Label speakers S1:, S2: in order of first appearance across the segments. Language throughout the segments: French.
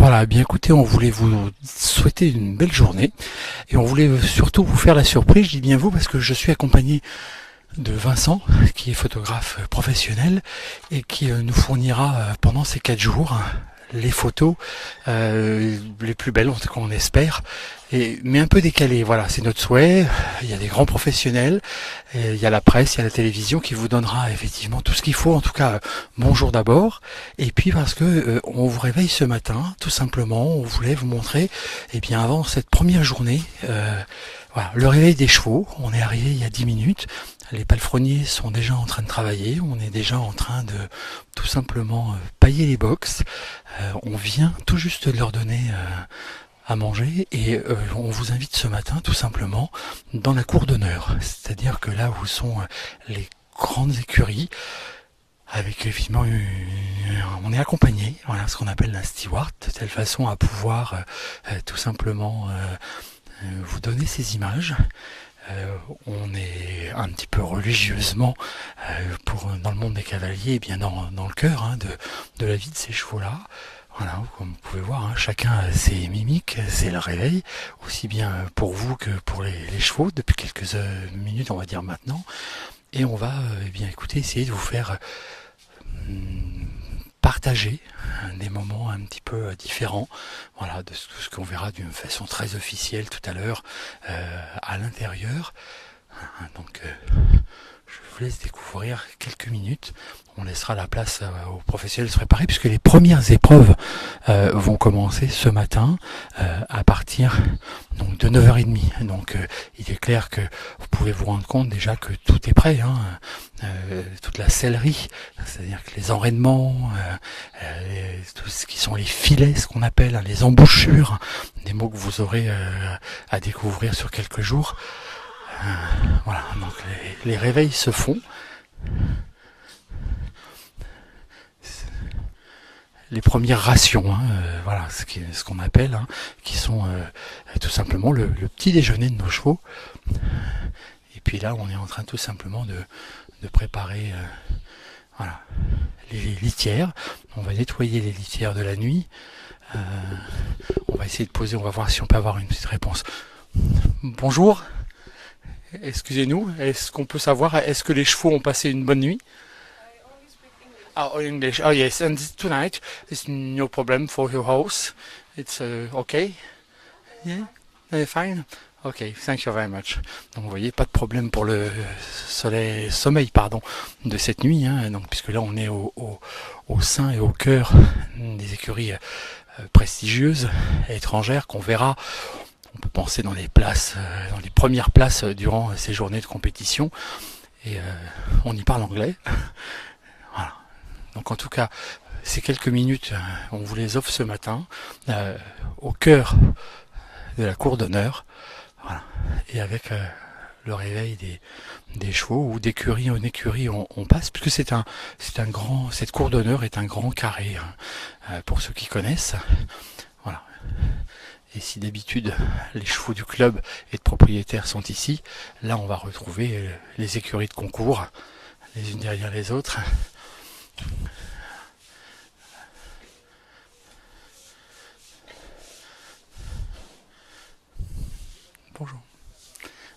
S1: Voilà, bien écoutez, on voulait vous souhaiter une belle journée et on voulait surtout vous faire la surprise, je dis bien vous, parce que je suis accompagné de Vincent, qui est photographe professionnel et qui nous fournira pendant ces 4 jours les photos les plus belles, en tout cas on espère, mais un peu décalées. Voilà, c'est notre souhait. Il y a des grands professionnels, il y a la presse, il y a la télévision qui vous donnera effectivement tout ce qu'il faut. En tout cas, bonjour d'abord. Et puis parce que on vous réveille ce matin, tout simplement, on voulait vous montrer, et bien avant cette première journée, voilà, le réveil des chevaux. On est arrivé il y a 10 minutes. Les palefreniers sont déjà en train de travailler, on est déjà en train de tout simplement pailler les box. On vient tout juste de leur donner à manger et on vous invite ce matin tout simplement dans la cour d'honneur. C'est-à-dire que là où sont les grandes écuries, avec évidemment on est accompagné, voilà ce qu'on appelle un steward, de telle façon à pouvoir tout simplement vous donner ces images. On est un petit peu religieusement dans le monde des cavaliers, et bien dans le cœur de la vie de ces chevaux-là. Voilà, comme vous pouvez voir, chacun a ses mimiques, c'est le réveil, aussi bien pour vous que pour les chevaux, depuis quelques minutes, on va dire maintenant. Et on va, bien écoutez, essayer de vous faire partager des moments un petit peu différents, voilà, de ce qu'on verra d'une façon très officielle tout à l'heure à l'intérieur. Donc je vous laisse découvrir quelques minutes. On laissera la place aux professionnels de se préparer puisque les premières épreuves vont commencer ce matin à partir donc de 9h30. Donc il est clair que vous pouvez vous rendre compte déjà que tout est prêt, toute la sellerie, c'est-à-dire que les enraînements, tout ce qui sont les filets, ce qu'on appelle les embouchures, des mots que vous aurez à découvrir sur quelques jours. Voilà, donc les réveils se font. Les premières rations, voilà, ce qu'on appelle, qui sont tout simplement le petit déjeuner de nos chevaux. Et puis là, on est en train tout simplement de préparer voilà, les litières. On va nettoyer les litières de la nuit. On va essayer de poser, on va voir si on peut avoir une petite réponse. Bonjour, excusez-nous, est-ce qu'on peut savoir, est-ce que les chevaux ont passé une bonne nuit? Oh, English. Oh, yes. And tonight, it's no problem for your house. It's okay. Yeah, fine. Okay, thank you very much. Donc, vous voyez, pas de problème pour le sommeil, de cette nuit. Donc, puisque là, on est au sein et au cœur des écuries prestigieuses et étrangères qu'on verra. On peut penser dans les premières places durant ces journées de compétition. Et on y parle anglais. Voilà. Donc en tout cas, ces quelques minutes, on vous les offre ce matin, au cœur de la cour d'honneur, voilà, et avec le réveil des chevaux, ou d'écurie en écurie on passe, puisque cette cour d'honneur est un grand carré, pour ceux qui connaissent. Voilà. Et si d'habitude les chevaux du club et de propriétaires sont ici, là on va retrouver les écuries de concours, les unes derrière les autres. Bonjour.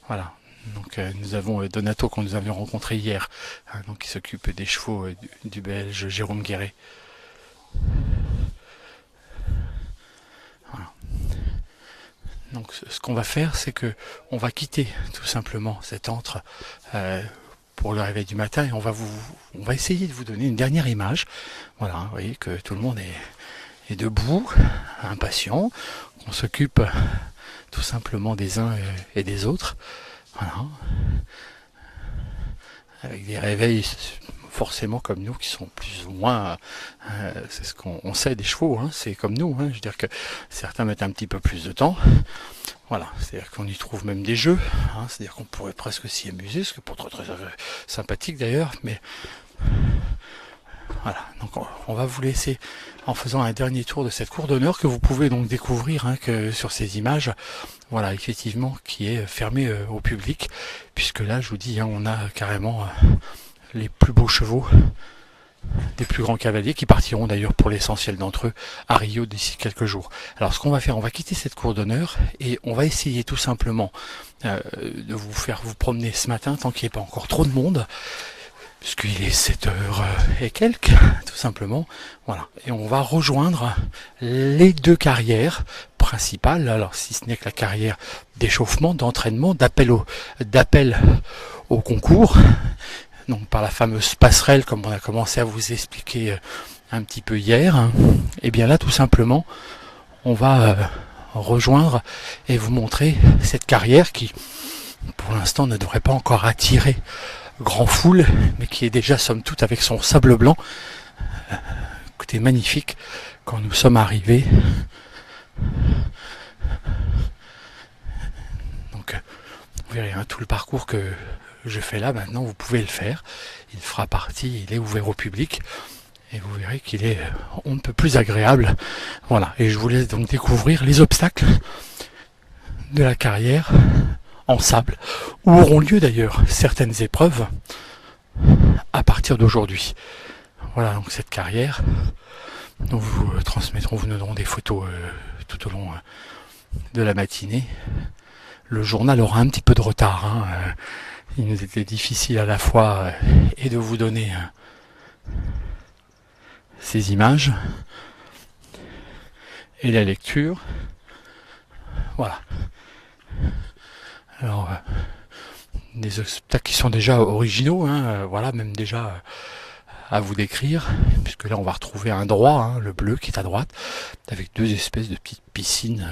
S1: Voilà. Donc nous avons Donato qu'on nous avions rencontré hier, donc qui s'occupe des chevaux du Belge Jérôme Guéret. Voilà. Donc ce qu'on va faire, c'est que on va quitter tout simplement cet antre pour le réveil du matin et on va essayer de vous donner une dernière image. Voilà, vous voyez que tout le monde est debout, impatient, qu'on s'occupe tout simplement des uns et des autres. Voilà. Avec des réveils forcément comme nous qui sont plus ou moins c'est ce qu'on sait des chevaux, c'est comme nous, je veux dire que certains mettent un petit peu plus de temps. Voilà, c'est-à-dire qu'on y trouve même des jeux, c'est-à-dire qu'on pourrait presque s'y amuser, ce qui est pas très sympathique d'ailleurs, mais voilà, donc on va vous laisser en faisant un dernier tour de cette cour d'honneur que vous pouvez donc découvrir que sur ces images, voilà, effectivement, qui est fermée au public, puisque là, je vous dis, on a carrément les plus beaux chevaux des plus grands cavaliers qui partiront d'ailleurs pour l'essentiel d'entre eux à Rio d'ici quelques jours. Alors ce qu'on va faire, on va quitter cette cour d'honneur et on va essayer tout simplement de vous faire vous promener ce matin tant qu'il n'y ait pas encore trop de monde, puisqu'il est 7 heures et quelques, tout simplement. Voilà. Et on va rejoindre les deux carrières principales, alors si ce n'est que la carrière d'échauffement, d'entraînement, d'appel au concours, donc par la fameuse passerelle, comme on a commencé à vous expliquer un petit peu hier. Et bien là, tout simplement, on va rejoindre et vous montrer cette carrière qui, pour l'instant, ne devrait pas encore attirer grand foule, mais qui est déjà, somme toute, avec son sable blanc. Écoutez, magnifique, quand nous sommes arrivés. Donc, vous verrez tout le parcours que je fais là, maintenant vous pouvez le faire. Il fera partie, il est ouvert au public et vous verrez qu'il est on ne peut plus agréable. Voilà, et je vous laisse donc découvrir les obstacles de la carrière en sable, où auront lieu d'ailleurs certaines épreuves à partir d'aujourd'hui. Voilà donc cette carrière. Nous vous transmettrons, vous nous donnerons des photos tout au long de la matinée. Le journal aura un petit peu de retard. Il nous était difficile à la fois et de vous donner ces images et la lecture. Voilà. Alors, des obstacles qui sont déjà originaux, voilà, même déjà à vous décrire, puisque là on va retrouver un droit, le bleu qui est à droite, avec deux espèces de petites piscines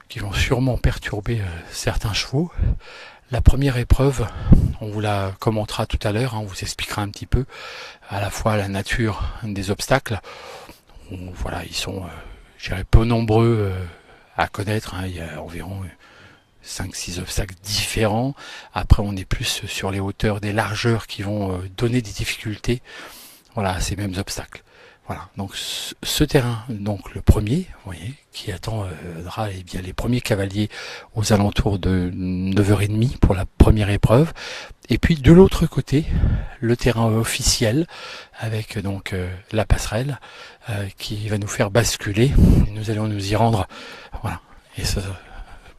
S1: qui vont sûrement perturber certains chevaux. La première épreuve, on vous la commentera tout à l'heure, on vous expliquera un petit peu à la fois la nature des obstacles. Voilà, ils sont, je dirais, peu nombreux à connaître. Il y a environ 5-6 obstacles différents. Après, on est plus sur les hauteurs, des largeurs qui vont donner des difficultés. Voilà, à ces mêmes obstacles. Voilà, donc ce terrain, donc le premier, vous voyez, qui attendra bien les premiers cavaliers aux alentours de 9h30 pour la première épreuve. Et puis de l'autre côté, le terrain officiel avec donc la passerelle qui va nous faire basculer. Et nous allons nous y rendre. Voilà, et ça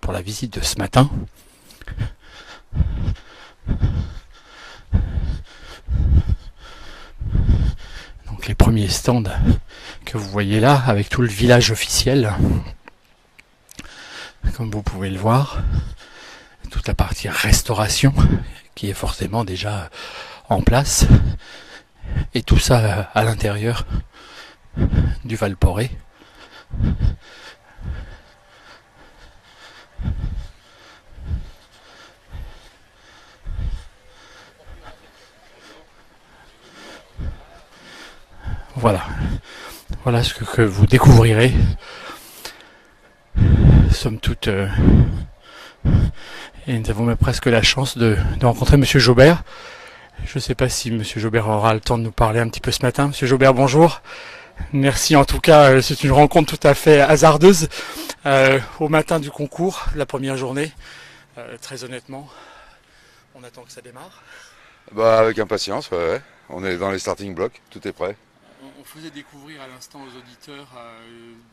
S1: pour la visite de ce matin. Donc les premiers stands que vous voyez là, avec tout le village officiel, comme vous pouvez le voir, toute la partie restauration qui est forcément déjà en place, et tout ça à l'intérieur du Valporé. Voilà ce que vous découvrirez. Somme toute, et nous avons même presque la chance de rencontrer Monsieur Jobert. Je ne sais pas si Monsieur Jobert aura le temps de nous parler un petit peu ce matin. Monsieur Jobert, bonjour. Merci, en tout cas, c'est une rencontre tout à fait hasardeuse au matin du concours, la première journée. Très honnêtement, on attend que ça démarre.
S2: Avec impatience, ouais. On est dans les starting blocks, tout est prêt.
S1: On faisait découvrir à l'instant aux auditeurs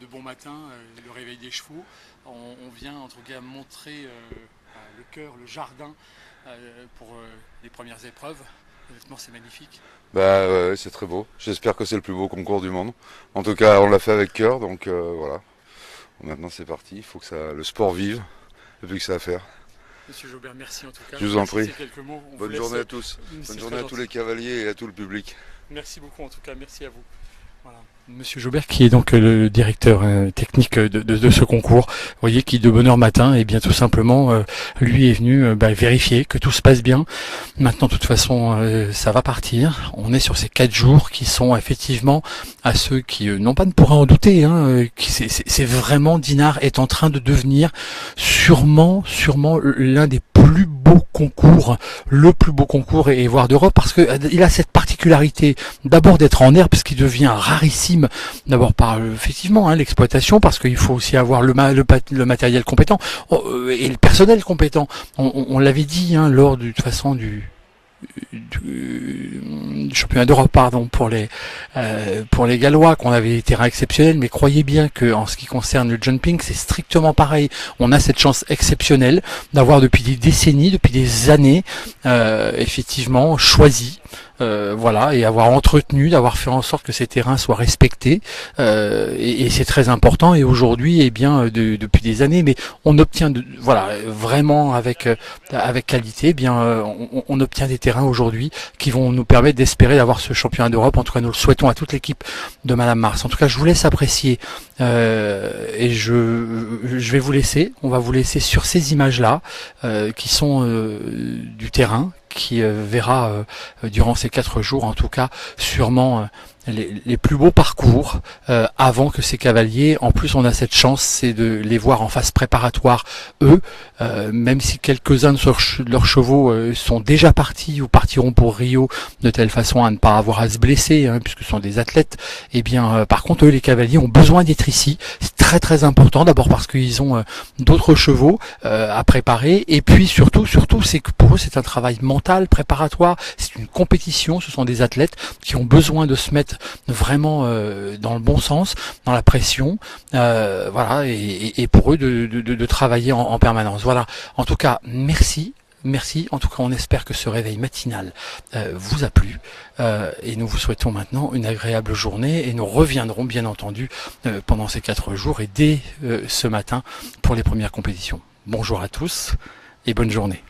S1: de bon matin le réveil des chevaux. On vient en tout cas montrer le cœur, le jardin pour les premières épreuves. Honnêtement, c'est magnifique.
S2: Ouais, c'est très beau. J'espère que c'est le plus beau concours du monde. En tout cas, on l'a fait avec cœur, donc voilà. Maintenant, c'est parti. Il faut que le sport vive. Et puis que ça à faire.
S1: Monsieur Jobert, merci en tout cas.
S2: Je vous en prie.
S1: Bonne
S2: journée à tous. Bonne journée à tous les cavaliers et à tout le public.
S1: Merci beaucoup en tout cas, merci à vous. Voilà. Monsieur Jobert qui est donc le directeur technique de ce concours, vous voyez, qui de bonne heure matin, et bien tout simplement lui est venu vérifier que tout se passe bien. Maintenant de toute façon ça va partir, on est sur ces 4 jours qui sont effectivement, à ceux qui n'ont pas ne pourraient en douter, c'est vraiment, Dinard est en train de devenir sûrement l'un des plus beaux concours, le plus beau concours et voire d'Europe, parce que il a cette particularité d'abord d'être en air, parce qu'il devient rarissime, d'abord par effectivement l'exploitation, parce qu'il faut aussi avoir le matériel compétent et le personnel compétent. On l'avait dit lors de toute façon du du championnat d'Europe, pardon, pour les Gallois, qu'on avait des terrains exceptionnels, mais croyez bien que en ce qui concerne le jumping, c'est strictement pareil. On a cette chance exceptionnelle d'avoir depuis des décennies, depuis des années, effectivement choisi. Voilà, et avoir entretenu, d'avoir fait en sorte que ces terrains soient respectés, et c'est très important. Et aujourd'hui, eh bien, depuis des années, mais on obtient, voilà, vraiment avec qualité, eh bien, on obtient des terrains aujourd'hui qui vont nous permettre d'espérer d'avoir ce championnat d'Europe. En tout cas, nous le souhaitons à toute l'équipe de Madame Mars. En tout cas, je vous laisse apprécier, et je vais vous laisser. On va vous laisser sur ces images-là, qui sont du terrain, qui verra durant ces 4 jours, en tout cas, sûrement les plus beaux parcours avant que ces cavaliers. En plus, on a cette chance, c'est de les voir en phase préparatoire, eux, même si quelques-uns de leurs chevaux sont déjà partis ou partiront pour Rio, de telle façon à ne pas avoir à se blesser, hein, puisque ce sont des athlètes. Et bien, par contre, eux, les cavaliers ont besoin d'être ici. C'est très très important, d'abord parce qu'ils ont d'autres chevaux à préparer, et puis surtout, c'est que pour eux, c'est un travail mental, préparatoire. C'est une compétition. Ce sont des athlètes qui ont besoin de se mettre vraiment dans le bon sens, dans la pression, voilà, et pour eux de travailler en permanence. Voilà. En tout cas, merci. En tout cas, on espère que ce réveil matinal vous a plu, et nous vous souhaitons maintenant une agréable journée, et nous reviendrons bien entendu pendant ces 4 jours et dès ce matin pour les premières compétitions. Bonjour à tous et bonne journée.